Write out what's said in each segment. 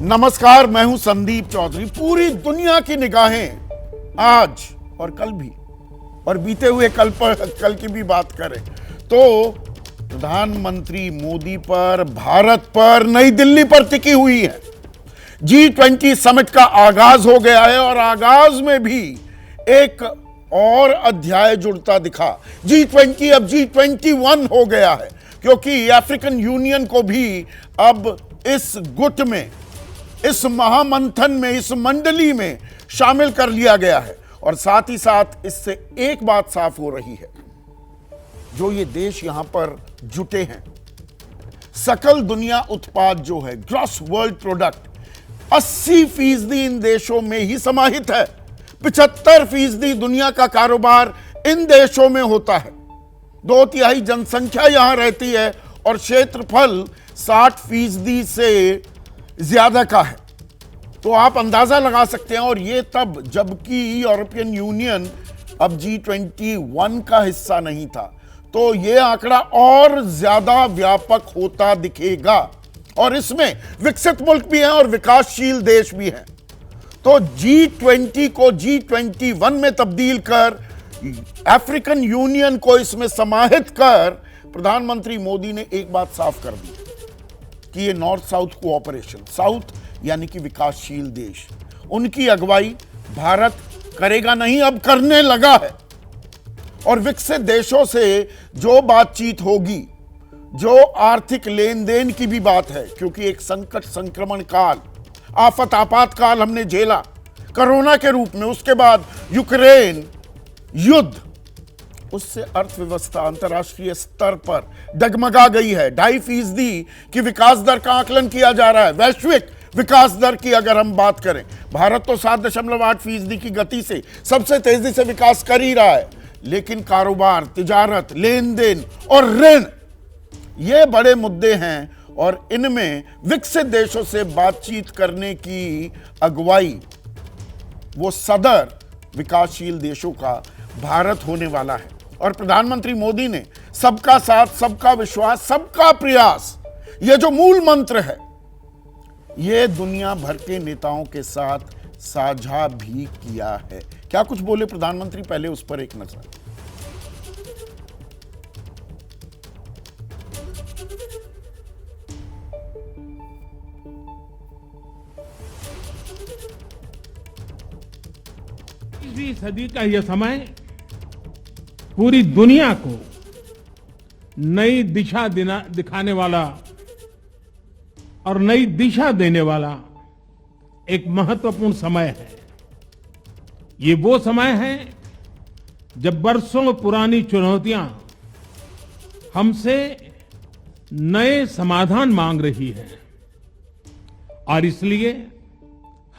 नमस्कार, मैं हूं संदीप चौधरी। पूरी दुनिया की निगाहें आज और कल भी और बीते हुए कल की भी बात करें तो प्रधानमंत्री मोदी पर, भारत पर, नई दिल्ली पर टिकी हुई है। G20 समिट का आगाज हो गया है और आगाज में भी एक और अध्याय जुड़ता दिखा। G20 अब G21 हो गया है, क्योंकि अफ्रीकन यूनियन को भी अब इस गुट में, इस महामंथन में, इस मंडली में शामिल कर लिया गया है। और साथ ही साथ इससे एक बात साफ हो रही है, जो ये देश यहां पर जुटे हैं, सकल दुनिया उत्पाद जो है, ग्रॉस वर्ल्ड प्रोडक्ट, 80% इन देशों में ही समाहित है। 75% दुनिया का कारोबार इन देशों में होता है। 2/3 जनसंख्या यहां रहती है और क्षेत्रफल 60% से ज्यादा का है। तो आप अंदाजा लगा सकते हैं। और ये तब जबकि यूरोपियन यूनियन अब G21 का हिस्सा नहीं था, तो ये आंकड़ा और ज्यादा व्यापक होता दिखेगा। और इसमें विकसित मुल्क भी हैं और विकासशील देश भी हैं। तो G20 को G21 में तब्दील कर, अफ्रीकन यूनियन को इसमें समाहित कर, प्रधानमंत्री मोदी ने एक बात साफ कर दी कि ये नॉर्थ साउथ कोऑपरेशन, साउथ यानी कि विकासशील देश, उनकी अगुवाई भारत करेगा नहीं, अब करने लगा है। और विकसित देशों से जो बातचीत होगी, जो आर्थिक लेन देन की भी बात है, क्योंकि एक संकट, संक्रमण काल, आफत, आपातकाल हमने झेला कोरोना के रूप में, उसके बाद यूक्रेन युद्ध, उससे अर्थव्यवस्था अंतर्राष्ट्रीय स्तर पर डगमगा गई है। 2.5% की विकास दर का आकलन किया जा रहा है। वैश्विक विकास दर की अगर हम बात करें, भारत तो 7.8% की गति से सबसे तेजी से विकास कर ही रहा है। लेकिन कारोबार, तिजारत, लेन देन और ऋण, ये बड़े मुद्दे हैं और इनमें विकसित देशों से बातचीत करने की अगुवाई, वो सदर विकासशील देशों का भारत होने वाला है। और प्रधानमंत्री मोदी ने सबका साथ, सबका विश्वास, सबका प्रयास, ये जो मूल मंत्र है, ये दुनिया भर के नेताओं के साथ साझा भी किया है। क्या कुछ बोले प्रधानमंत्री, पहले उस पर एक नजर। इसी सदी का यह समय पूरी दुनिया को नई दिशा दिखाने वाला और नई दिशा देने वाला एक महत्वपूर्ण समय है। ये वो समय है जब वर्षों पुरानी चुनौतियां हमसे नए समाधान मांग रही हैं। और इसलिए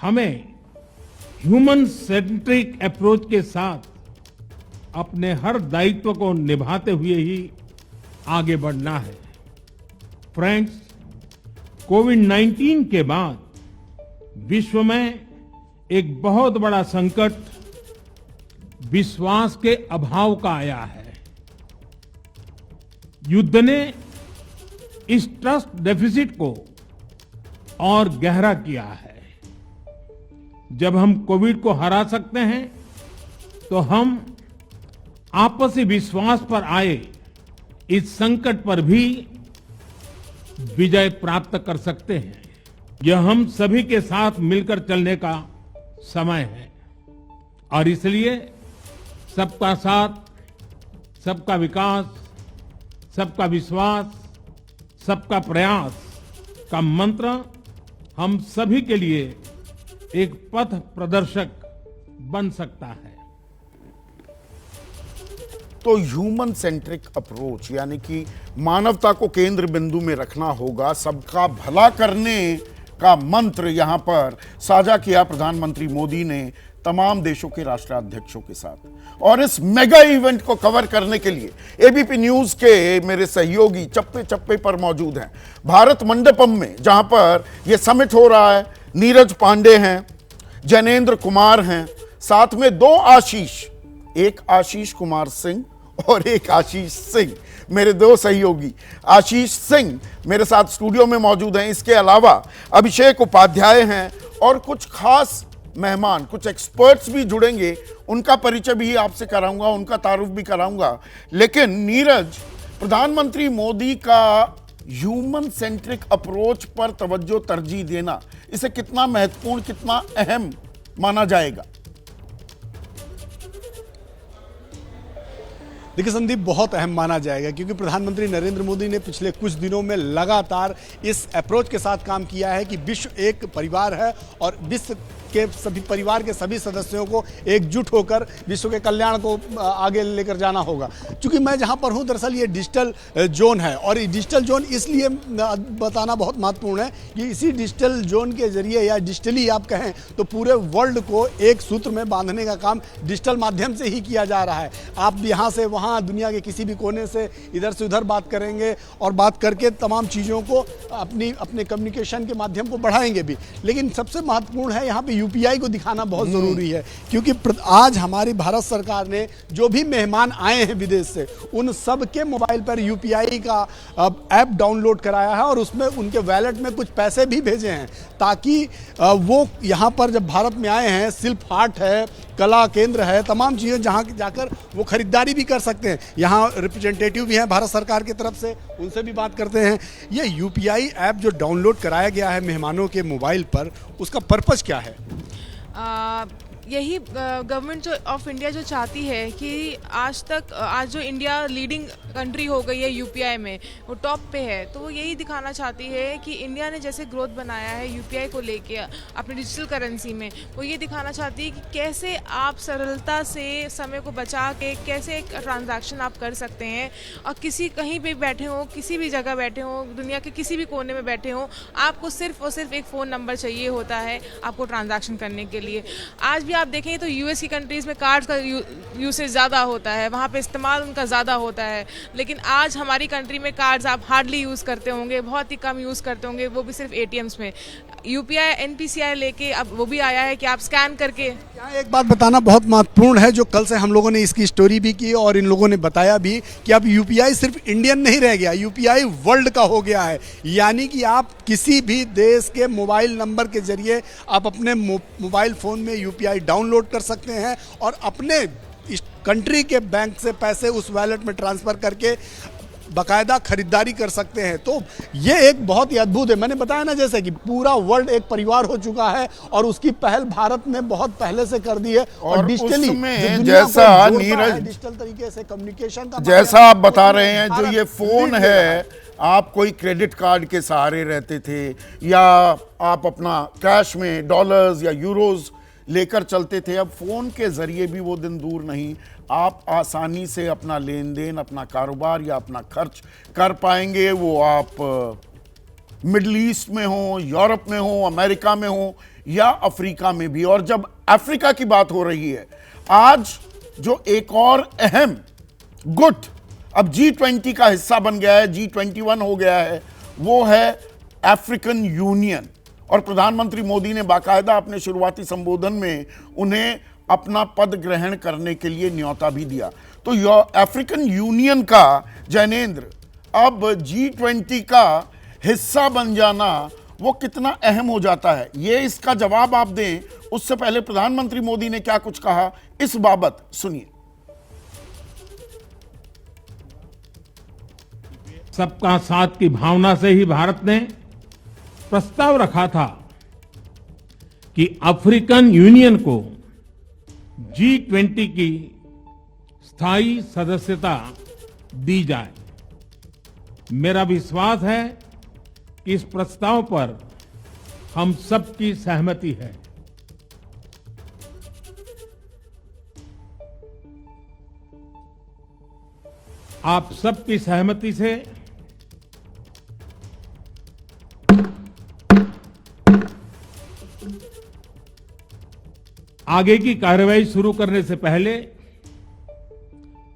हमें ह्यूमन सेंट्रिक अप्रोच के साथ अपने हर दायित्व को निभाते हुए ही आगे बढ़ना है। फ्रेंड्स, कोविड-19 के बाद विश्व में एक बहुत बड़ा संकट विश्वास के अभाव का आया है। युद्ध ने इस ट्रस्ट डेफिसिट को और गहरा किया है। जब हम कोविड को हरा सकते हैं, तो हम आपसी विश्वास पर आए इस संकट पर भी विजय प्राप्त कर सकते हैं। यह हम सभी के साथ मिलकर चलने का समय है। और इसलिए सबका साथ, सबका विकास, सबका विश्वास, सबका प्रयास का मंत्र हम सभी के लिए एक पथ प्रदर्शक बन सकता है। तो ह्यूमन सेंट्रिक अप्रोच यानी कि मानवता को केंद्र बिंदु में रखना होगा, सबका भला करने का मंत्र यहां पर साझा किया प्रधानमंत्री मोदी ने तमाम देशों के राष्ट्राध्यक्षों के साथ। और इस मेगा इवेंट को कवर करने के लिए एबीपी न्यूज के मेरे सहयोगी चप्पे चप्पे पर मौजूद हैं। भारत मंडपम में जहां पर यह समिट हो रहा है, नीरज पांडे हैं, जैनेन्द्र कुमार हैं, साथ में 2 आशीष, एक आशीष कुमार सिंह और एक आशीष सिंह। मेरे दो सहयोगी आशीष सिंह मेरे साथ स्टूडियो में मौजूद हैं, इसके अलावा अभिषेक उपाध्याय हैं और कुछ खास मेहमान, कुछ एक्सपर्ट्स भी जुड़ेंगे। उनका परिचय भी आपसे कराऊंगा, उनका तारुफ भी कराऊंगा। लेकिन नीरज, प्रधानमंत्री मोदी का ह्यूमन सेंट्रिक अप्रोच पर तवज्जो तरजीह देना, इसे कितना महत्वपूर्ण, कितना अहम माना जाएगा? देखिए संदीप, बहुत अहम माना जाएगा क्योंकि प्रधानमंत्री नरेंद्र मोदी ने पिछले कुछ दिनों में लगातार इस अप्रोच के साथ काम किया है कि विश्व एक परिवार है और विश्व के सभी परिवार के सभी सदस्यों को एकजुट होकर विश्व के कल्याण को आगे लेकर जाना होगा। क्योंकि मैं जहां पर हूं, दरअसल ये डिजिटल जोन है और ये डिजिटल जोन इसलिए बताना बहुत महत्वपूर्ण है कि इसी डिजिटल जोन के जरिए या डिजिटली आप कहें तो पूरे वर्ल्ड को एक सूत्र में बांधने का काम डिजिटल माध्यम से ही किया जा रहा है। आप यहाँ से वहाँ, दुनिया के किसी भी कोने से इधर से उधर बात करेंगे और बात करके तमाम चीज़ों को अपने कम्युनिकेशन के माध्यम को बढ़ाएंगे भी। लेकिन सबसे महत्वपूर्ण है यहाँ पे यूपीआई को दिखाना बहुत ज़रूरी है क्योंकि आज हमारी भारत सरकार ने जो भी मेहमान आए हैं विदेश से, उन सब के मोबाइल पर यूपीआई का ऐप डाउनलोड कराया है और उसमें उनके वैलेट में कुछ पैसे भी भेजे हैं ताकि वो यहाँ पर जब भारत में आए हैं, शिल्प हाट है, कला केंद्र है, तमाम चीज़ें जहाँ जाकर वो खरीदारी भी कर सकते हैं। यहाँ रिप्रेजेंटेटिव भी हैं भारत सरकार की तरफ से, उनसे भी बात करते हैं। ये यूपीआई ऐप जो डाउनलोड कराया गया है मेहमानों के मोबाइल पर, उसका पर्पस क्या है? यही गवर्नमेंट ऑफ इंडिया जो चाहती है कि आज जो इंडिया लीडिंग कंट्री हो गई है यूपीआई में, वो टॉप पे है, तो वो यही दिखाना चाहती है कि इंडिया ने जैसे ग्रोथ बनाया है यूपीआई को लेके अपनी डिजिटल करेंसी में, वो ये दिखाना चाहती है कि कैसे आप सरलता से समय को बचा के कैसे एक ट्रांजैक्शन आप कर सकते हैं और कहीं भी बैठे हो, किसी भी जगह बैठे हो, दुनिया के किसी भी कोने में बैठे हो, आपको सिर्फ और सिर्फ एक फ़ोन नंबर चाहिए होता है आपको ट्रांजैक्शन करने के लिए। आज भी आप देखें तो यूएस की कंट्रीज़ में कार्ड्स का यूसेज ज़्यादा होता है, वहाँ पे इस्तेमाल उनका ज़्यादा होता है, लेकिन आज हमारी कंट्री में कार्ड्स आप हार्डली यूज़ करते होंगे, बहुत ही कम यूज़ करते होंगे, वो भी सिर्फ एटीएम्स में। यूपीआई एनपीसीआई लेके अब वो भी आया है कि आप स्कैन करके। यहाँ एक बात बताना बहुत महत्वपूर्ण है जो कल से हम लोगों ने इसकी स्टोरी भी की और इन लोगों ने बताया भी कि अब यूपीआई सिर्फ इंडियन नहीं रह गया, यूपीआई वर्ल्ड का हो गया है। यानी कि आप किसी भी देश के मोबाइल नंबर के जरिए आप अपने मोबाइल फ़ोन में यूपीआई डाउनलोड कर सकते हैं और अपने इस कंट्री के बैंक से पैसे उस वॉलेट में ट्रांसफ़र करके बाकायदा खरीदारी कर सकते हैं। तो ये एक बहुत ही अद्भुत है। मैंने बताया ना जैसे कि पूरा वर्ल्ड एक परिवार हो चुका है और उसकी पहल भारत ने बहुत पहले से कर दी है और डिजिटली जैसा नीरज डिजिटल तरीके से कम्युनिकेशन का जैसा आप बता रहे हैं, जो ये फोन है, आप कोई क्रेडिट कार्ड के सहारे रहते थे या आप अपना कैश में डॉलर्स या यूरोज लेकर चलते थे, अब फोन के जरिए भी वो दिन दूर नहीं, आप आसानी से अपना लेन देन, अपना कारोबार या अपना खर्च कर पाएंगे। वो आप मिडल ईस्ट में हो, यूरोप में हो, अमेरिका में हो या अफ्रीका में भी। और जब अफ्रीका की बात हो रही है, आज जो एक और अहम गुट अब G20 का हिस्सा बन गया है, G21 हो गया है, वो है अफ्रीकन यूनियन। और प्रधानमंत्री मोदी ने बाकायदा अपने शुरुआती संबोधन में उन्हें अपना पद ग्रहण करने के लिए न्योता भी दिया। तो अफ्रीकन यूनियन का, जैनेंद्र, अब G20 का हिस्सा बन जाना वो कितना अहम हो जाता है, ये इसका जवाब आप दें। उससे पहले प्रधानमंत्री मोदी ने क्या कुछ कहा इस बाबत सुनिए। सबका साथ की भावना से ही भारत ने प्रस्ताव रखा था कि अफ्रीकन यूनियन को G20 की स्थायी सदस्यता दी जाए। मेरा विश्वास है कि इस प्रस्ताव पर हम सबकी सहमति है। आप सबकी सहमति से आगे की कार्रवाई शुरू करने से पहले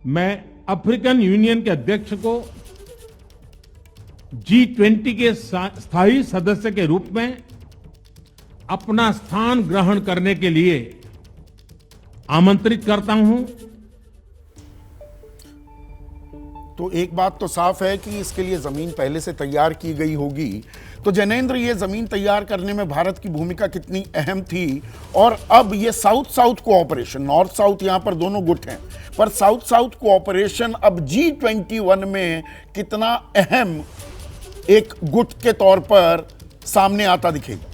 मैं अफ्रीकन यूनियन के अध्यक्ष को G20 के स्थायी सदस्य के रूप में अपना स्थान ग्रहण करने के लिए आमंत्रित करता हूं। तो एक बात तो साफ है कि इसके लिए जमीन पहले से तैयार की गई होगी। तो जैनेंद्र, ये जमीन तैयार करने में भारत की भूमिका कितनी अहम थी, और अब ये south south cooperation, north south यहां पर दोनों गुट हैं, पर साउथ साउथ कोऑपरेशन अब G21 में कितना अहम एक गुट के तौर पर सामने आता दिखेगा?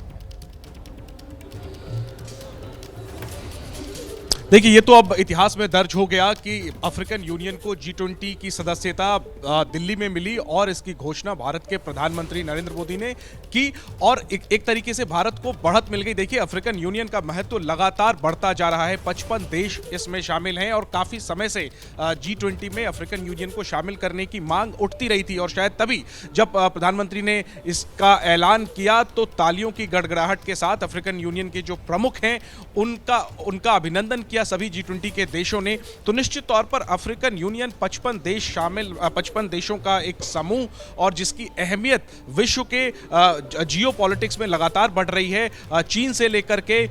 देखिए, ये तो अब इतिहास में दर्ज हो गया कि अफ्रीकन यूनियन को G20 की सदस्यता दिल्ली में मिली और इसकी घोषणा भारत के प्रधानमंत्री नरेंद्र मोदी ने की, और एक तरीके से भारत को बढ़त मिल गई। देखिए, अफ्रीकन यूनियन का महत्व लगातार बढ़ता जा रहा है, 55 देश इसमें शामिल हैं और काफी समय से G20 में अफ्रीकन यूनियन को शामिल करने की मांग उठती रही थी, और शायद तभी जब प्रधानमंत्री ने इसका ऐलान किया तो तालियों की गड़गड़ाहट के साथ अफ्रीकन यूनियन के जो प्रमुख हैं उनका अभिनंदन किया सभी G20 के देशों ने। तो निश्चित तौर पर अफ्रीकन यूनियन 55 देशों का एक समूह, और जिसकी अहमियत विश्व के जियोपॉलिटिक्स में लगातार बढ़ रही है। चीन से लेकर के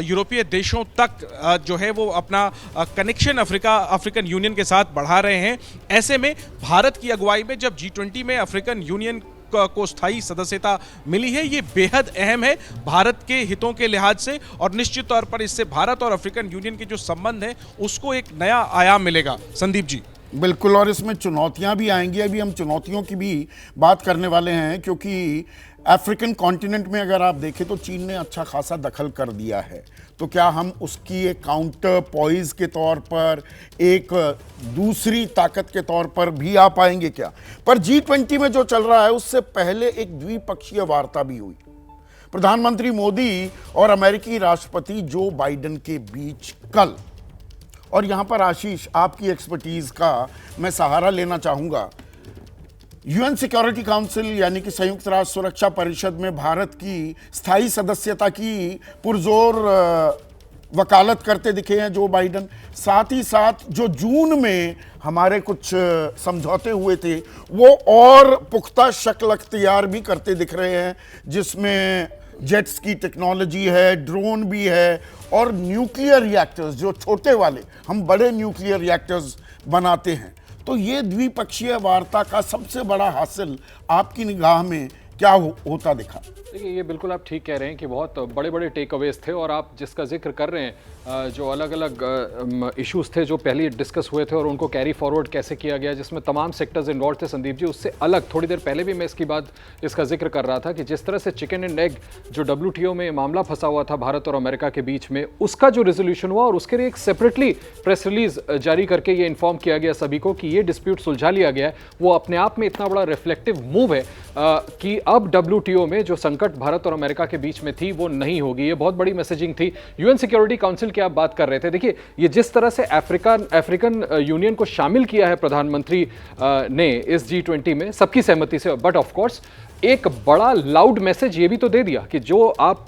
यूरोपीय देशों तक जो है वो अपना कनेक्शन अफ्रीकन यूनियन के साथ बढ़ा रहे हैं। ऐसे में भारत की अगुवाई में जब G20 में अफ्रीकन यूनियन को स्थायी सदस्यता मिली है, ये बेहद अहम है भारत के हितों के लिहाज से, और निश्चित तौर पर इससे भारत और अफ्रीकन यूनियन के जो संबंध है उसको एक नया आयाम मिलेगा। संदीप जी। बिल्कुल, और इसमें चुनौतियां भी आएंगी। अभी हम चुनौतियों की भी बात करने वाले हैं, क्योंकि अफ्रीकन कॉन्टिनेंट में अगर आप देखें तो चीन ने अच्छा खासा दखल कर दिया है। तो क्या हम उसकी एक काउंटर पॉइज के तौर पर, एक दूसरी ताकत के तौर पर भी आ पाएंगे क्या? पर G20 में जो चल रहा है उससे पहले एक द्विपक्षीय वार्ता भी हुई प्रधानमंत्री मोदी और अमेरिकी राष्ट्रपति जो बाइडेन के बीच कल। और यहां पर आशीष, आपकी एक्सपर्टीज का मैं सहारा लेना चाहूंगा। यूएन सिक्योरिटी काउंसिल यानी कि संयुक्त राष्ट्र सुरक्षा परिषद में भारत की स्थायी सदस्यता की पुरजोर वकालत करते दिखे हैं जो बाइडेन। साथ ही साथ जो जून में हमारे कुछ समझौते हुए थे वो और पुख्ता शक्ल अख्तियार भी करते दिख रहे हैं, जिसमें जेट्स की टेक्नोलॉजी है, ड्रोन भी है, और न्यूक्लियर रिएक्टर्स, जो छोटे वाले, हम बड़े न्यूक्लियर रिएक्टर्स बनाते हैं। तो ये द्विपक्षीय वार्ता का सबसे बड़ा हासिल आपकी निगाह में क्या होता दिखा? देखिए, ये बिल्कुल आप ठीक कह रहे हैं कि बहुत बड़े बड़े टेक अवेज थे, और आप जिसका जिक्र कर रहे हैं जो अलग अलग इश्यूज थे जो पहले डिस्कस हुए थे और उनको कैरी फॉरवर्ड कैसे किया गया, जिसमें तमाम सेक्टर्स इन्वॉल्व थे संदीप जी, उससे अलग थोड़ी देर पहले भी मैं इसका जिक्र कर रहा था कि जिस तरह से चिकन एंड एग जो WTO में मामला फंसा हुआ था भारत और अमेरिका के बीच में, उसका जो रेजोल्यूशन हुआ और उसके लिए एक सेपरेटली प्रेस रिलीज जारी करके ये इन्फॉर्म किया गया सभी को कि ये डिस्प्यूट सुलझा लिया गया है, वो अपने आप में इतना बड़ा रिफ्लेक्टिव मूव है कि अब WTO में जो संकट भारत और अमेरिका के बीच में थी वो नहीं होगी। ये बहुत बड़ी मैसेजिंग थी। यूएन सिक्योरिटी काउंसिल की आप बात कर रहे थे, देखिए ये जिस तरह से अफ्रीकन यूनियन को शामिल किया है प्रधानमंत्री ने इस G20 में सबकी सहमति से, बट ऑफ कोर्स एक बड़ा लाउड मैसेज ये भी तो दे दिया कि जो आप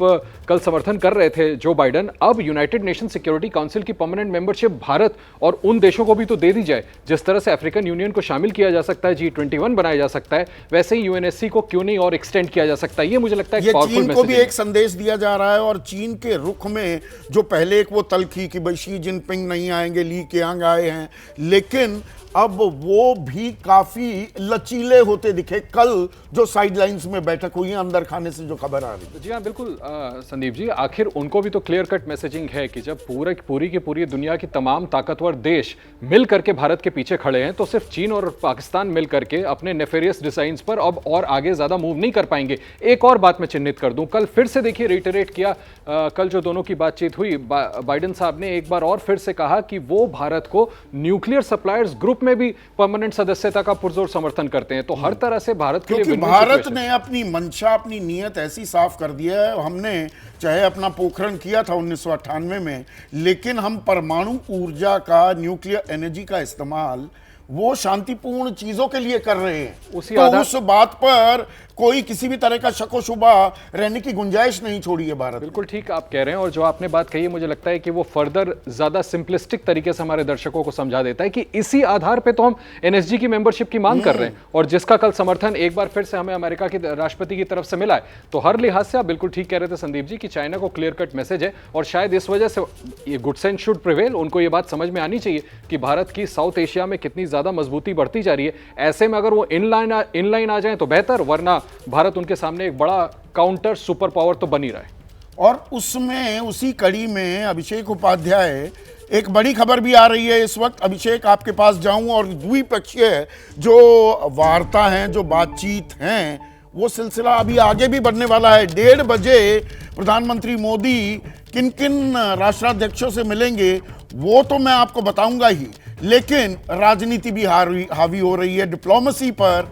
कल समर्थन कर रहे थे जो बाइडेन, अब यूनाइटेड नेशन सिक्योरिटी काउंसिल की परमानेंट मेंबरशिप भारत और उन देशों को भी तो दे दी जाए। जिस तरह से अफ्रीकन यूनियन को शामिल किया जा सकता है, G21 बनाया जा सकता है, वैसे ही UNSC को क्यों नहीं और एक्सटेंड किया जा सकता है। ये मुझे लगता है चीन को भी एक संदेश दिया जा रहा है, और चीन के रुख में जो पहले एक वो तलखी कि भाई शी जिनपिंग नहीं आएंगे, ली केयांग आए हैं, लेकिन अब वो भी काफी लचीले होते दिखे कल जो साइडलाइंस में बैठक हुई है अंदर खाने से जो खबर आ रही है। जी हाँ, बिल्कुल संदीप जी, आखिर उनको भी तो क्लियर कट मैसेजिंग है कि जब पूरी की पूरी दुनिया की तमाम ताकतवर देश मिल करके भारत के पीछे खड़े हैं, तो सिर्फ चीन और पाकिस्तान मिल करके अपने नेफेरियस डिजाइन्स पर अब और आगे ज्यादा मूव नहीं कर पाएंगे। एक और बात मैं चिन्हित कर दूं, कल फिर से देखिए रिटरेट किया, कल जो दोनों की बातचीत हुई, बाइडेन साहब ने एक बार और फिर से कहा कि वो भारत को न्यूक्लियर सप्लायर्स ग्रुप में भी परमानेंट सदस्यता का पुरजोर समर्थन करते हैं। तो हर तरह से भारत के लिए भारत ने अपनी मंशा, अपनी नीयत ऐसी साफ कर दिया है। हमने चाहे अपना पोखरण किया था 1998 में, लेकिन हम परमाणु ऊर्जा का, न्यूक्लियर एनर्जी का इस्तेमाल वो शांतिपूर्ण चीजों के लिए कर रहे हैं। उस बात पर कोई किसी भी तरह का शको शुबा रहने की गुंजाइश नहीं छोड़ी है भारत। बिल्कुल ठीक आप कह रहे हैं, और जो आपने बात कही है मुझे लगता है कि वो फर्दर ज्यादा सिंपलिस्टिक तरीके से हमारे दर्शकों को समझा देता है कि इसी आधार पे तो हम एनएसजी की मेंबरशिप की मांग कर रहे हैं, और जिसका कल समर्थन एक बार फिर से हमें अमेरिका के राष्ट्रपति की तरफ से मिला है। तो हर लिहाज से आप बिल्कुल ठीक कह रहे थे संदीप जी कि चाइना को क्लियर कट मैसेज है, और शायद इस वजह से ये गुड सेंस शुड प्रिवेल, उनको ये बात समझ में आनी चाहिए कि भारत की साउथ एशिया में कितनी ज्यादा मजबूती बढ़ती जा रही है। ऐसे में अगर वो इनलाइन आ जाए तो बेहतर, वरना भारत उनके सामने एक बड़ा काउंटर सुपर पावर तो बन ही रहा है। और उसमें उसी कड़ी में अभिषेक उपाध्याय, एक बड़ी खबर भी आ रही है इस वक्त। अभिषेक, आपके पास जाऊं और द्विपक्षीय जो वार्ता हैं, जो बातचीत हैं, वो सिलसिला अभी आगे भी बढ़ने वाला है। 1:30 बजे प्रधानमंत्री मोदी किन किन राष्ट्राध्यक्षों से मिलेंगे वो तो मैं आपको बताऊंगा ही, लेकिन राजनीति भी हावी हो रही है डिप्लोमेसी पर।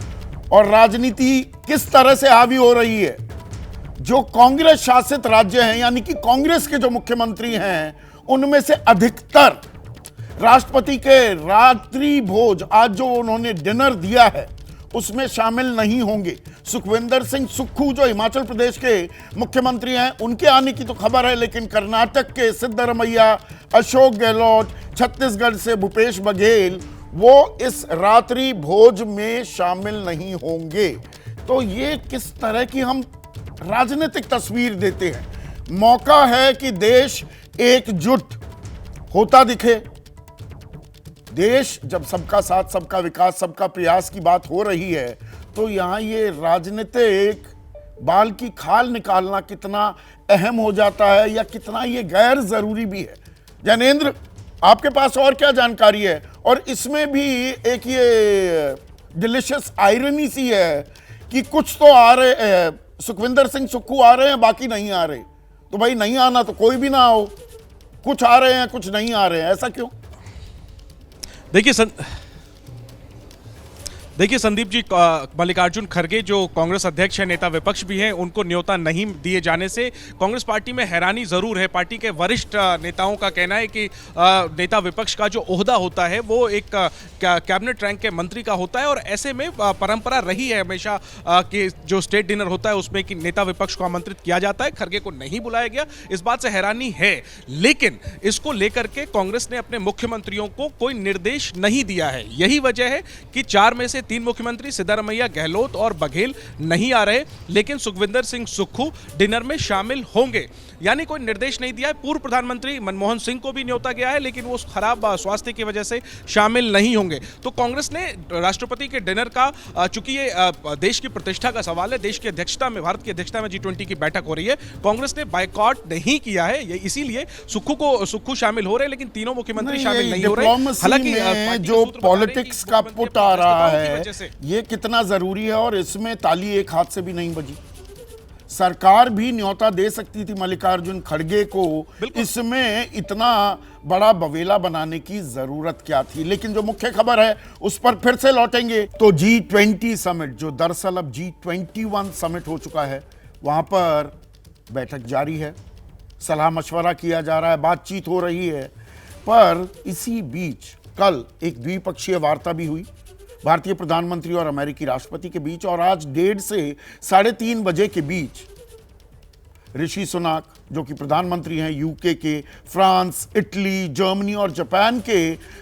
और राजनीति किस तरह से हावी हो रही है, जो कांग्रेस शासित राज्य हैं, यानी कि कांग्रेस के जो मुख्यमंत्री हैं, उनमें से अधिकतर राष्ट्रपति के रात्रि भोज, आज जो उन्होंने डिनर दिया है, उसमें शामिल नहीं होंगे। सुखविंदर सिंह सुक्खू जो हिमाचल प्रदेश के मुख्यमंत्री हैं, उनके आने की तो खबर है, लेकिन कर्नाटक के सिद्धरमैया, अशोक गहलोत, छत्तीसगढ़ से भूपेश बघेल, वो इस रात्रि भोज में शामिल नहीं होंगे। तो ये किस तरह की हम राजनीतिक तस्वीर देते हैं। मौका है कि देश एकजुट होता दिखे। देश जब सबका साथ, सबका विकास, सबका प्रयास की बात हो रही है, तो यहां ये राजनीतिक बाल की खाल निकालना कितना अहम हो जाता है, या कितना ये गैर जरूरी भी है। जैनेंद्र, आपके पास और क्या जानकारी है? और इसमें भी एक ये डिलिशियस आयरनी सी है कि कुछ तो आ रहे, सुखविंदर सिंह सुक्खू आ रहे हैं, बाकी नहीं आ रहे। तो भाई नहीं आना तो कोई भी ना हो, कुछ आ रहे हैं कुछ नहीं आ रहे हैं, ऐसा क्यों? देखिए संदीप जी, मल्लिकार्जुन खड़गे जो कांग्रेस अध्यक्ष है, नेता विपक्ष भी हैं, उनको न्योता नहीं दिए जाने से कांग्रेस पार्टी में हैरानी जरूर है। पार्टी के वरिष्ठ नेताओं का कहना है कि नेता विपक्ष का जो ओहदा होता है वो एक कैबिनेट रैंक के मंत्री का होता है, और ऐसे में परंपरा रही है हमेशा कि जो स्टेट डिनर होता है उसमें कि नेता विपक्ष को आमंत्रित किया जाता है। खड़गे को नहीं बुलाया गया, इस बात से हैरानी है। लेकिन इसको लेकर के कांग्रेस ने अपने मुख्यमंत्रियों को कोई निर्देश नहीं दिया है। यही वजह है कि 4 में से 3 मुख्यमंत्री सिद्धरमैया, गहलोत और बघेल नहीं आ रहे, लेकिन सुखविंदर सिंह सुक्खू डिनर में शामिल होंगे। यानी कोई निर्देश नहीं दिया है। पूर्व प्रधानमंत्री मनमोहन सिंह को भी न्योता गया है, लेकिन वो खराब स्वास्थ्य की वजह से शामिल नहीं होंगे। तो कांग्रेस ने राष्ट्रपति के डिनर का, चूंकि ये देश की प्रतिष्ठा का सवाल है, देश की अध्यक्षता में, भारत की अध्यक्षता में G20 की बैठक हो रही है, कांग्रेस ने बायकॉट नहीं किया है। ये इसीलिए सुक्खू शामिल हो रहे हैं, लेकिन तीनों मुख्यमंत्री शामिल नहीं हो रहे। हालांकि जो पॉलिटिक्स का पुट आ रहा है, ये कितना जरूरी है, और इसमें ताली एक हाथ से भी नहीं बजी। सरकार भी न्योता दे सकती थी मल्लिकार्जुन खड़गे को, इसमें इतना बड़ा बवेला बनाने की जरूरत क्या थी। लेकिन जो मुख्य खबर है उस पर फिर से लौटेंगे। तो G20 समिट, जो दरअसल अब G21 समिट हो चुका है, वहां पर बैठक जारी है, सलाह मशवरा किया जा रहा है, बातचीत हो रही है। पर इसी बीच कल एक द्विपक्षीय वार्ता भी हुई भारतीय प्रधानमंत्री और अमेरिकी राष्ट्रपति के बीच, और आज 1:30 से 3:30 बजे के बीच ऋषि सुनाक, जो कि प्रधानमंत्री हैं यूके के, फ्रांस, इटली, जर्मनी और जापान के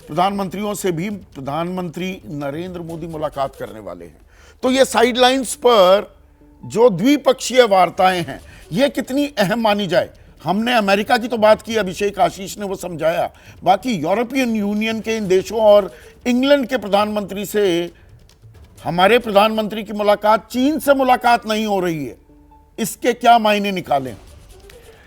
प्रधानमंत्रियों से भी प्रधानमंत्री नरेंद्र मोदी मुलाकात करने वाले हैं। तो ये साइडलाइंस पर जो द्विपक्षीय वार्ताएं हैं, ये कितनी अहम मानी जाए। हमने अमेरिका की तो बात की, अभिषेक आशीष ने वो समझाया, बाकी यूरोपियन यूनियन के इन देशों और इंग्लैंड के प्रधानमंत्री से हमारे प्रधानमंत्री की मुलाकात, चीन से मुलाकात नहीं हो रही है, इसके क्या मायने निकालें?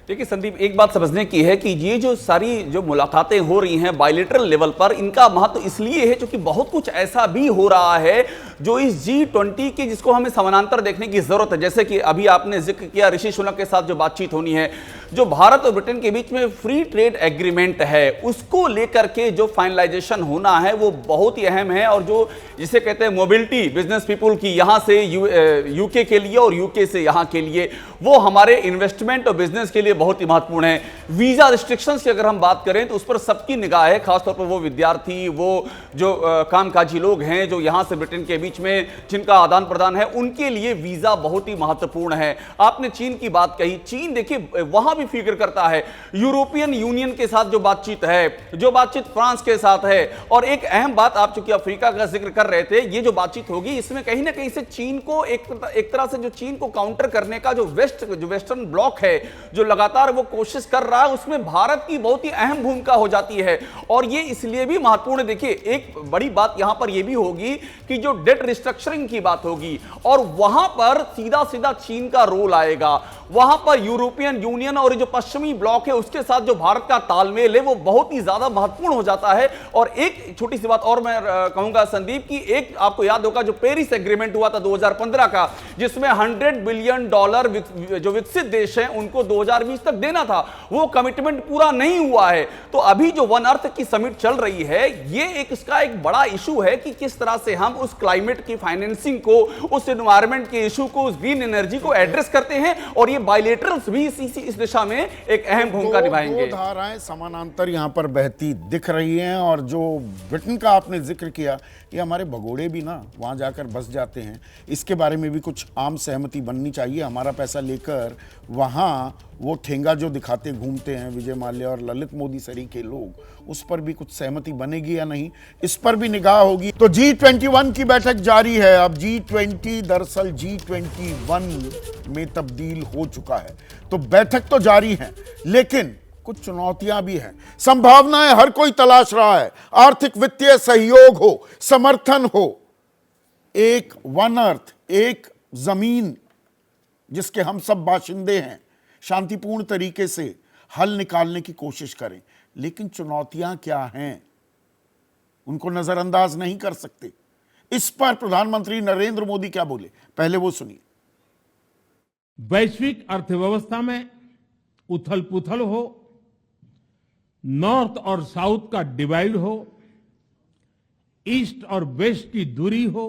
देखिए संदीप, एक बात समझने की है कि ये जो सारी जो मुलाकातें हो रही हैं बायलैटरल लेवल पर, इनका महत्व इसलिए है क्योंकि बहुत कुछ ऐसा भी हो रहा है जो इस G20 के, जिसको हमें समानांतर देखने की जरूरत है। जैसे कि अभी आपने जिक्र किया ऋषि सुनक के साथ जो बातचीत होनी है, जो भारत और ब्रिटेन के बीच में फ्री ट्रेड एग्रीमेंट है उसको लेकर के जो फाइनलाइजेशन होना है वो बहुत ही अहम है। और जो जिसे कहते हैं मोबिलिटी बिजनेस पीपुल की यहां से यूके के लिए और यूके से यहां के लिए, वो हमारे इन्वेस्टमेंट और बिजनेस के लिए बहुत ही महत्वपूर्ण है। वीजा रिस्ट्रिक्शंस की अगर हम बात करें तो उस पर सबकी निगाह है, खासतौर पर वो विद्यार्थी, वो जो कामकाजी लोग हैं जो यहां से ब्रिटेन के बीच में जिनका आदान प्रदान है, उनके लिए वीजा बहुत ही महत्वपूर्ण है। आपने चीन की बात कही, चीन देखिए वहां भी फिक्र करता है यूरोपियन यूनियन के साथ जो बातचीत है, जो बातचीत फ्रांस के साथ है। और एक अहम बात, आप चूंकि अफ्रीका का जिक्र कर रहे थे, ये जो बातचीत होगी इसमें कहीं ना कहीं से चीन को एक तरह से जो चीन को काउंटर करने का जो वेस्टर्न ब्लॉक है जो लगातार वो कोशिश कर रहा है, उसमें भारत की बहुत ही अहम भूमिका हो जाती है। और ये इसलिए भी महत्वपूर्ण, देखिए एक बड़ी बात यहां पर यह भी होगी कि जो डेट रिस्ट्रक्चरिंग की बात होगी और वहां पर सीधा सीधा चीन का रोल आएगा। वहां पर यूरोपियन यूनियन और जो पश्चिमी ब्लॉक है उसके साथ जो भारत का तालमेल है वो बहुत ही ज्यादा महत्वपूर्ण हो जाता है। और एक छोटी सी बात और मैं कहूंगा संदीप की, एक आपको याद होगा जो पेरिस एग्रीमेंट हुआ था 2015 का, जिसमें $100 बिलियन जो विकसित देश हैं उनको 2020 तक देना था, वो कमिटमेंट पूरा नहीं हुआ है। तो अभी जो वन अर्थ की समिट चल रही है, ये इसका एक बड़ा इशू है कि किस तरह से हम उस क्लाइमेट की फाइनेंसिंग को, उस एनवायरमेंट के इशू को, उस ग्रीन एनर्जी को एड्रेस करते हैं। और ये बायलेटरल्स भी इस दिशा में एक अहम भूमिका निभाएंगे। दो धाराएं समानांतर यहां पर बहती दिख रही हैं। और जो ब्रिटेन का आपने जिक्र किया, ये हमारे भगोड़े भी ना वहां जाकर बस जाते हैं, इसके बारे में भी कुछ आम सहमति बननी चाहिए। हमारा पैसा लेकर वहां वो ठेंगा जो दिखाते घूमते हैं विजय माल्या और ललित मोदी सरी के लोग, उस पर भी कुछ सहमति बनेगी या नहीं, इस पर भी निगाह होगी। तो G21 की बैठक जारी है। अब G20 दरअसल G21 में तब्दील हो चुका है। तो बैठक तो जारी है, लेकिन कुछ चुनौतियां भी हैं, संभावनाएं हर कोई तलाश रहा है। आर्थिक वित्तीय सहयोग हो, समर्थन हो, एक वन अर्थ, एक जमीन जिसके हम सब बाशिंदे हैं, शांतिपूर्ण तरीके से हल निकालने की कोशिश करें। लेकिन चुनौतियां क्या हैं, उनको नजरअंदाज नहीं कर सकते। इस पर प्रधानमंत्री नरेंद्र मोदी क्या बोले, पहले वो सुनिए। वैश्विक अर्थव्यवस्था में उथल पुथल हो, नॉर्थ और साउथ का डिवाइड हो, ईस्ट और वेस्ट की दूरी हो,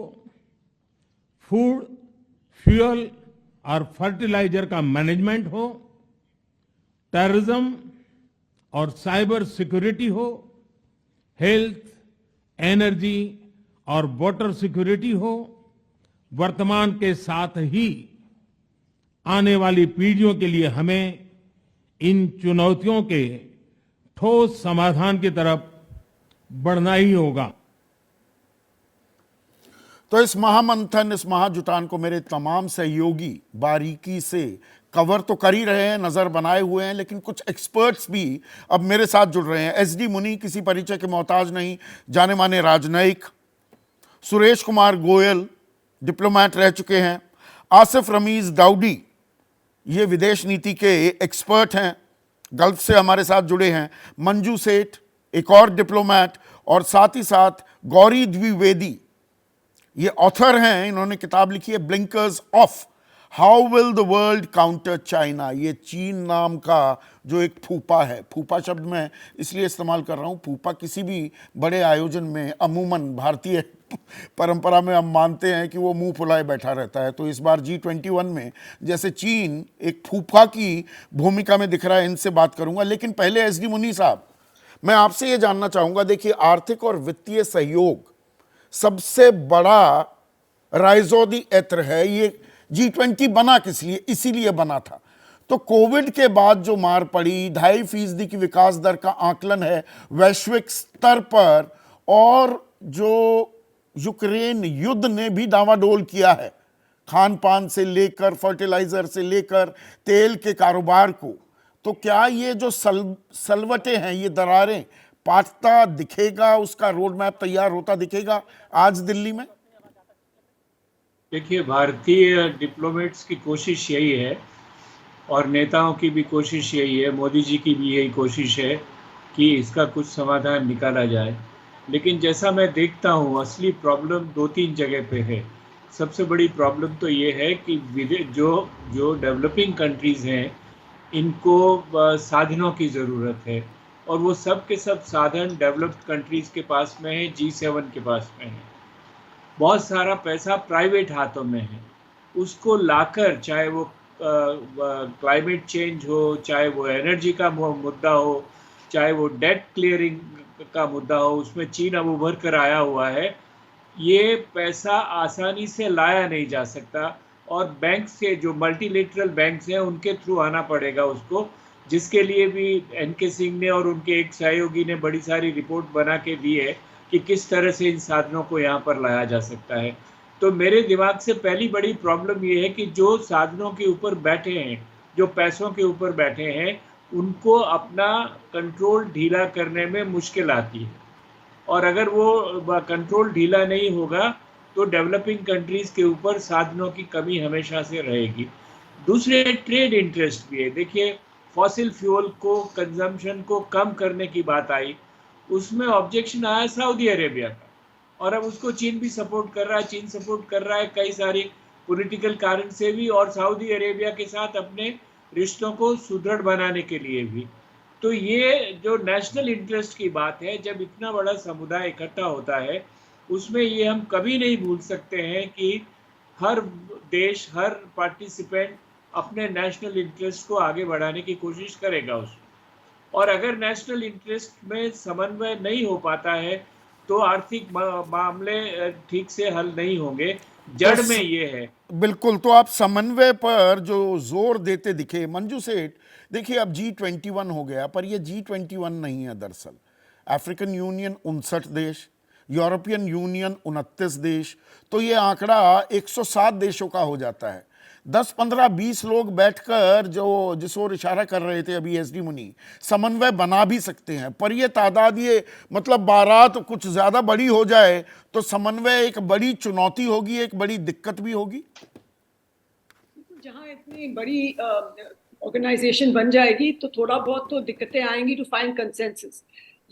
फूड, फ्यूल और फर्टिलाइजर का मैनेजमेंट हो, टेररिज्म और साइबर सिक्योरिटी हो, हेल्थ, एनर्जी और वाटर सिक्योरिटी हो, वर्तमान के साथ ही आने वाली पीढ़ियों के लिए हमें इन चुनौतियों के ठोस समाधान की तरफ बढ़ना ही होगा। तो इस महामंथन, इस महाजुटान को मेरे तमाम सहयोगी बारीकी से कवर तो कर ही रहे हैं, नजर बनाए हुए हैं, लेकिन कुछ एक्सपर्ट्स भी अब मेरे साथ जुड़ रहे हैं। SD मुनि किसी परिचय के मोहताज नहीं, जाने माने राजनयिक। सुरेश कुमार गोयल डिप्लोमेट रह चुके हैं। आसिफ रमीज दाऊदी ये विदेश नीति के एक्सपर्ट हैं, गल्फ से हमारे साथ जुड़े हैं। मंजू सेठ एक और डिप्लोमेट, और साथ ही साथ गौरी द्विवेदी ये ऑथर हैं, इन्होंने किताब लिखी है blinkers of, how will the world counter China. ये चीन नाम का जो एक फूफा है, फूफा शब्द मैं इसलिए इस्तेमाल कर रहा हूँ, फूफा किसी भी बड़े आयोजन में अमूमन भारतीय परंपरा में हम मानते हैं कि वो मुंह फुलाए बैठा रहता है। तो इस बार G21 में जैसे चीन एक फूफा की भूमिका में दिख रहा है, इनसे बात करूंगा। लेकिन पहले SD मुनि साहब, मैं आपसे ये जानना चाहूंगा, देखिए आर्थिक और वित्तीय सहयोग सबसे बड़ा राइजो दी एत्र है। ये G20 बना किस लिए? इसीलिए बना था। तो कोविड के बाद जो मार पड़ी, 2.5% की विकास दर का आकलन है वैश्विक स्तर पर, और जो यूक्रेन युद्ध ने भी डावाडोल किया है खान पान से लेकर फर्टिलाइजर से लेकर तेल के कारोबार को। तो क्या ये जो सलवटें हैं, ये दरारें पाटता दिखेगा, उसका रोड मैप तैयार होता दिखेगा आज दिल्ली में? देखिए, भारतीय डिप्लोमेट्स की कोशिश यही है और नेताओं की भी कोशिश यही है, मोदी जी की भी यही कोशिश है कि इसका कुछ समाधान निकाला जाए। लेकिन जैसा मैं देखता हूँ, असली प्रॉब्लम 2-3 जगह पे है। सबसे बड़ी प्रॉब्लम तो ये है कि जो डेवलपिंग कंट्रीज़ हैं इनको साधनों की ज़रूरत है, और वो सब के सब साधन डेवलप्ड कंट्रीज़ के पास में है, G7 के पास में है। बहुत सारा पैसा प्राइवेट हाथों में है, उसको लाकर, चाहे वो क्लाइमेट चेंज हो, चाहे वो एनर्जी का मुद्दा हो, चाहे वो डेट क्लियरिंग का मुद्दा हो, उसमें चीन अब उभर कर आया हुआ है। ये पैसा आसानी से लाया नहीं जा सकता, और बैंक से, जो मल्टीलेटरल बैंक्स हैं, उनके थ्रू आना पड़ेगा उसको, जिसके लिए भी एनके सिंह ने और उनके एक सहयोगी ने बड़ी सारी रिपोर्ट बना के दी है कि किस तरह से इन साधनों को यहाँ पर लाया जा सकता है। तो मेरे दिमाग से पहली बड़ी प्रॉब्लम ये है कि जो साधनों के ऊपर बैठे हैं, जो पैसों के ऊपर बैठे हैं, उनको अपना कंट्रोल ढीला करने में मुश्किल आती है, और अगर वो कंट्रोल ढीला नहीं होगा तो डेवलपिंग कंट्रीज़ के ऊपर साधनों की कमी हमेशा से रहेगी। दूसरे, ट्रेड इंटरेस्ट भी है। देखिए, फॉसिल फ्यूल को, कंजम्पशन को कम करने की बात आई, उसमें ऑब्जेक्शन आया सऊदी अरेबिया का, और अब उसको चीन भी सपोर्ट कर रहा है। चीन सपोर्ट कर रहा है कई सारी पॉलिटिकल कारण से भी, और सऊदी अरेबिया के साथ अपने रिश्तों को सुदृढ़ बनाने के लिए भी। तो ये जो नेशनल इंटरेस्ट की बात है, जब इतना बड़ा समुदाय इकट्ठा होता है, उसमें ये हम कभी नहीं भूल सकते हैं कि हर देश, हर पार्टिसिपेंट अपने नेशनल इंटरेस्ट को आगे बढ़ाने की कोशिश करेगा उसमें, और अगर नेशनल इंटरेस्ट में समन्वय नहीं हो पाता है तो आर्थिक मामले ठीक से हल नहीं होंगे। जड़ में ये है। बिल्कुल, तो आप समन्वय पर जो जोर देते दिखे मंजू सेठ, देखिए अब G21 हो गया, पर ये G21 नहीं है दरअसल। अफ्रीकन यूनियन 59 देश, यूरोपियन यूनियन 29 देश, तो ये आंकड़ा 107 देशों का हो जाता है। 10, 15, 20 लोग बैठकर, जो जिस ओर इशारा कर रहे थे अभी एसडी मुनी, समन्वय बना भी सकते हैं, पर ये तादाद, ये मतलब बारात कुछ ज़्यादा बड़ी हो जाए तो समन्वय एक बड़ी चुनौती होगी, एक बड़ी दिक्कत भी होगी। जहाँ इतनी बड़ी ऑर्गेनाइजेशन बन जाएगी तो थोड़ा बहुत तो दिक्कतें आएंगी टू फाइंड कंसेंसस,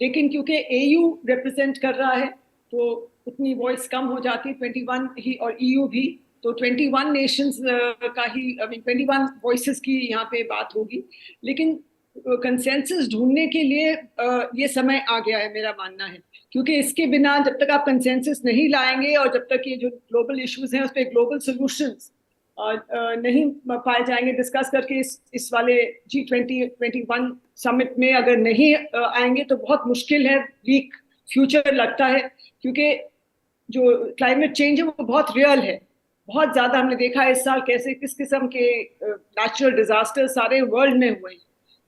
लेकिन क्योंकि एयू रिप्रेजेंट कर रहा है तो उतनी वॉइस कम हो जाती है, 21 ही, और ईयू भी, तो 21 नेशंस का ही, 21 वॉइसेस की यहाँ पे बात होगी। लेकिन कंसेंसस ढूंढने के लिए ये समय आ गया है, मेरा मानना है, क्योंकि इसके बिना जब तक आप कंसेंसस नहीं लाएंगे और जब तक ये जो ग्लोबल इश्यूज हैं उस पर ग्लोबल सोल्यूशंस नहीं पाए जाएंगे डिस्कस करके, इस वाले G21 समिट में अगर नहीं आएंगे तो बहुत मुश्किल है, वीक फ्यूचर लगता है, क्योंकि जो क्लाइमेट चेंज है वो बहुत रियल है, बहुत ज्यादा। हमने देखा इस साल कैसे किस किस्म के नेचुरल डिजास्टर सारे वर्ल्ड में हुए,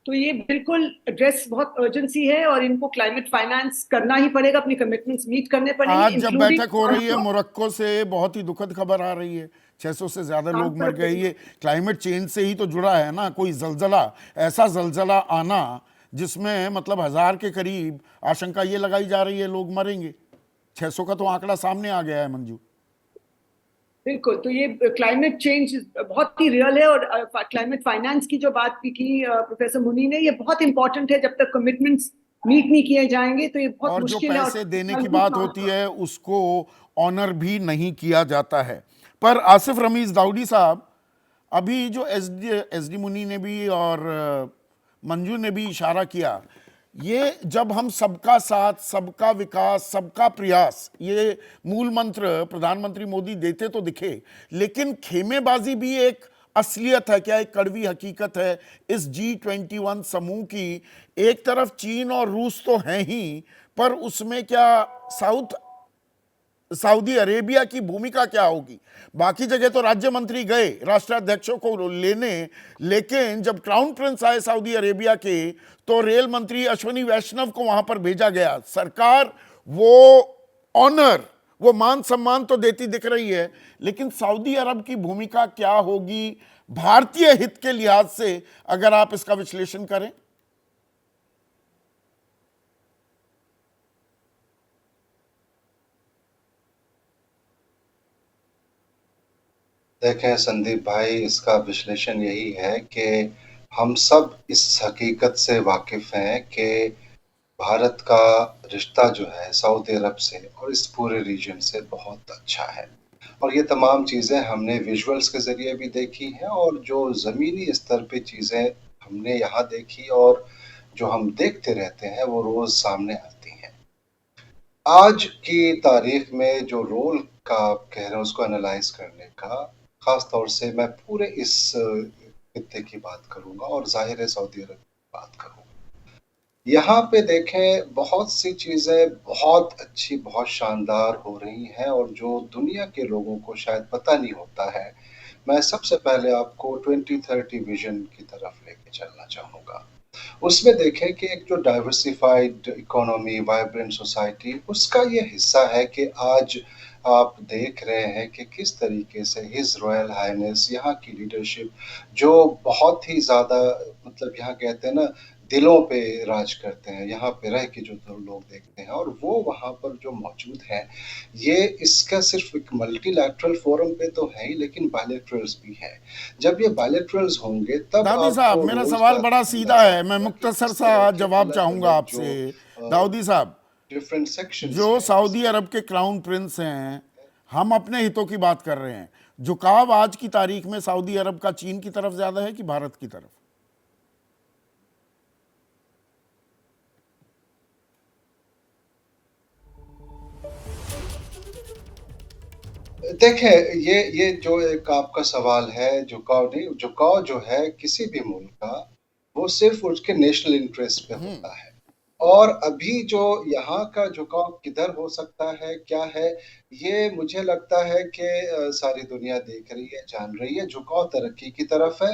तो ये बिल्कुल एड्रेस बहुत अर्जेंसी है और इनको क्लाइमेट फाइनेंस करना ही पड़ेगा, अपनी कमिटमेंट्स मीट करने पड़ेंगे। आज जब बैठक हो रही है मोरक्को से, बहुत ही दुखद खबर आ रही है, 600 से ज्यादा लोग मर गए। ये क्लाइमेट चेंज से ही तो जुड़ा है ना, कोई जलजला, ऐसा जलजला आना जिसमें मतलब 1000 के करीब आशंका ये लगाई जा रही है लोग मरेंगे। 600 का तो आंकड़ा सामने आ गया है मंजू। बिल्कुल, तो ये क्लाइमेट चेंज बहुत ही रियल है, और क्लाइमेट फाइनेंस की जो बात भी की प्रोफेसर मुनी ने, ये बहुत इंपॉर्टेंट है। जब तक कमिटमेंट्स मीट नहीं किए जाएंगे तो ये बहुत मुश्किल है, और जो पैसे देने की बात होती है उसको ऑनर भी नहीं किया जाता है। पर आसिफ रमीज दाऊदी साहब, अभी जो एसडी मुनी ने भी और मंजू ने भी इशारा किया, ये जब हम सबका साथ, सबका विकास, सबका प्रयास, ये मूल मंत्र प्रधानमंत्री मोदी देते तो दिखे, लेकिन खेमेबाजी भी एक असलियत है क्या, एक कड़वी हकीकत है इस G21 समूह की। एक तरफ चीन और रूस तो हैं ही, पर उसमें क्या सऊदी अरेबिया की भूमिका क्या होगी? बाकी जगह तो राज्य मंत्री गए राष्ट्राध्यक्षों को लेने, लेकिन जब क्राउन प्रिंस आए सऊदी अरेबिया के तो रेल मंत्री अश्विनी वैष्णव को वहां पर भेजा गया। सरकार वो ऑनर, वो मान सम्मान तो देती दिख रही है, लेकिन सऊदी अरब की भूमिका क्या होगी भारतीय हित के लिहाज से, अगर आप इसका विश्लेषण करें? देखें संदीप भाई, इसका विश्लेषण यही है कि हम सब इस हकीकत से वाकिफ हैं कि भारत का रिश्ता जो है सऊदी अरब से और इस पूरे रीजन से बहुत अच्छा है, और ये तमाम चीज़ें हमने विजुअल्स के ज़रिए भी देखी हैं, और जो ज़मीनी स्तर पे चीज़ें हमने यहाँ देखी और जो हम देखते रहते हैं वो रोज सामने आती हैं। आज की तारीख में जो रोल का आप कह रहे हैं उसको एनालाइज करने का, खास तौर से मैं पूरे इस खित्ते की बात करूंगा और जाहिर है सऊदी अरब की बात करूंगा। यहाँ पे देखें, बहुत सी चीजें बहुत अच्छी, बहुत शानदार हो रही हैं और जो दुनिया के लोगों को शायद पता नहीं होता है। मैं सबसे पहले आपको 2030 विजन की तरफ लेके चलना चाहूँगा। उसमें देखें कि एक जो डाइवर्सिफाइड इकोनॉमी, वाइब्रेंट सोसाइटी, उसका ये हिस्सा है कि आज आप देख रहे हैं कि किस तरीके से हिज रॉयल हाइनेस, यहाँ की लीडरशिप जो बहुत ही ज़्यादा, मतलब यहाँ कहते हैं ना, दिलों पे राज करते हैं, यहाँ पे रह के जो लोग देखते हैं, और वो वहाँ पर जो मौजूद हैं, ये इसका सिर्फ एक मल्टीलैटरल फोरम पे तो है ही, लेकिन बायलैटरल्स भी हैं। जब ये बायलैटरल्स होंगे तब दाऊदी साहब, मेरा सवाल बड़ा सीधा है, मैं मुख्तसर सा जवाब चाहूंगा आपसे। दाऊदी साहब, डिफरेंट सेक्शन जो सऊदी अरब के क्राउन प्रिंस हैं, हम अपने हितों की बात कर रहे हैं, झुकाव आज की तारीख में सऊदी अरब का चीन की तरफ ज्यादा है कि भारत की तरफ? देखें, ये जो एक आपका सवाल है, झुकाव नहीं, झुकाव जो है किसी भी मुल्क का, वो सिर्फ उसके नेशनल इंटरेस्ट पे होता है। और अभी जो यहाँ का झुकाव किधर हो सकता है, क्या है, ये मुझे लगता है कि सारी दुनिया देख रही है, जान रही है। झुकाव तरक्की की तरफ है,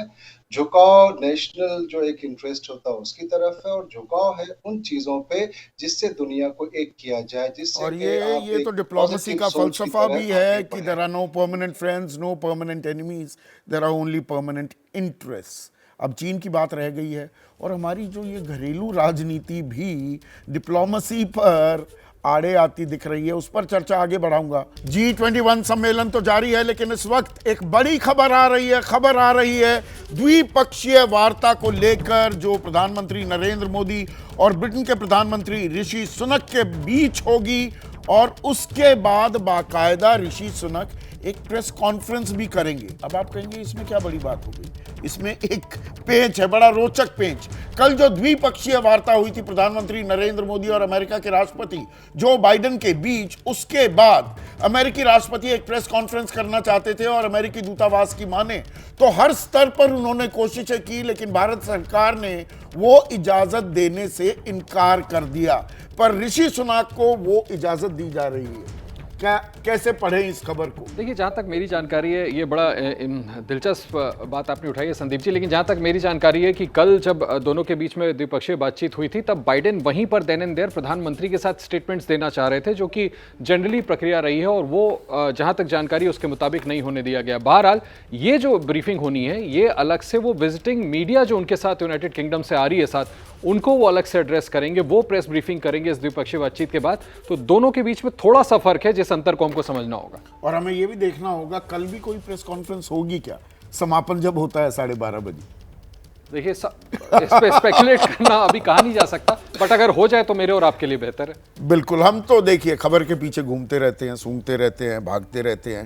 झुकाव नेशनल जो एक इंटरेस्ट होता है उसकी तरफ है, और झुकाव है उन चीजों पे जिससे दुनिया को एक किया जाए, जिससे और ये तो डिप्लोमेसी का फलसफा भी है कि there are no permanent friends, no permanent enemies, there are only permanent interest. अब चीन की बात रह गई है, और हमारी जो ये घरेलू राजनीति भी डिप्लोमेसी पर आड़े आती दिख रही है, उस पर चर्चा आगे बढ़ाऊंगा। G21 सम्मेलन तो जारी है, लेकिन इस वक्त एक बड़ी खबर आ रही है द्विपक्षीय वार्ता को लेकर, जो प्रधानमंत्री नरेंद्र मोदी और ब्रिटेन के प्रधानमंत्री ऋषि सुनक के बीच होगी। और उसके बाद बाकायदा ऋषि सुनक एक प्रेस कॉन्फ्रेंस भी करेंगे। अब आप कहेंगे इसमें क्या बड़ी बात हो गई? इसमें एक पेंच है, बड़ा रोचक पेंच। कल जो द्विपक्षीय वार्ता हुई थी प्रधानमंत्री नरेंद्र मोदी और अमेरिका के राष्ट्रपति जो बाइडेन के बीच, उसके बाद अमेरिकी राष्ट्रपति एक प्रेस कॉन्फ्रेंस करना चाहते थे, और अमेरिकी दूतावास की माने तो हर स्तर पर उन्होंने कोशिशें की, लेकिन भारत सरकार ने वो इजाजत देने से इनकार कर दिया। पर ऋषि सुनक को वो इजाजत दी जा रही है। क्या, कैसे पढ़ें इस खबर को? देखिए, जहाँ तक मेरी जानकारी है, ये बड़ा दिलचस्प बात आपने उठाई है संदीप जी, लेकिन जहाँ तक मेरी जानकारी है कि कल जब दोनों के बीच में द्विपक्षीय बातचीत हुई थी, तब बाइडेन वहीं पर देन एंड देयर प्रधानमंत्री के साथ स्टेटमेंट्स देना चाह रहे थे, जो कि जनरली प्रक्रिया रही है, और वो जहाँ तक जानकारी उसके मुताबिक नहीं होने दिया गया। बहरहाल, ये जो ब्रीफिंग होनी है, ये अलग से वो विजिटिंग मीडिया जो उनके साथ यूनाइटेड किंगडम से आ रही है साथ, उनको वो अलग से एड्रेस करेंगे, वो प्रेस ब्रीफिंग करेंगे इस द्विपक्षीय बातचीत के बाद। तो दोनों के बीच में थोड़ा सा फर्क है, जिस अंतर को हमको समझना होगा। और हमें ये भी देखना होगा कल भी कोई प्रेस कॉन्फ्रेंस होगी क्या, समापन जब होता है 12:30 बजे। देखिए, इस पे स्पेकुलेट करना अभी कहा नहीं जा सकता, बट अगर हो जाए तो मेरे और आपके लिए बेहतर है। बिल्कुल, हम तो देखिए खबर के पीछे घूमते रहते हैं, सूंघते रहते हैं, भागते रहते हैं,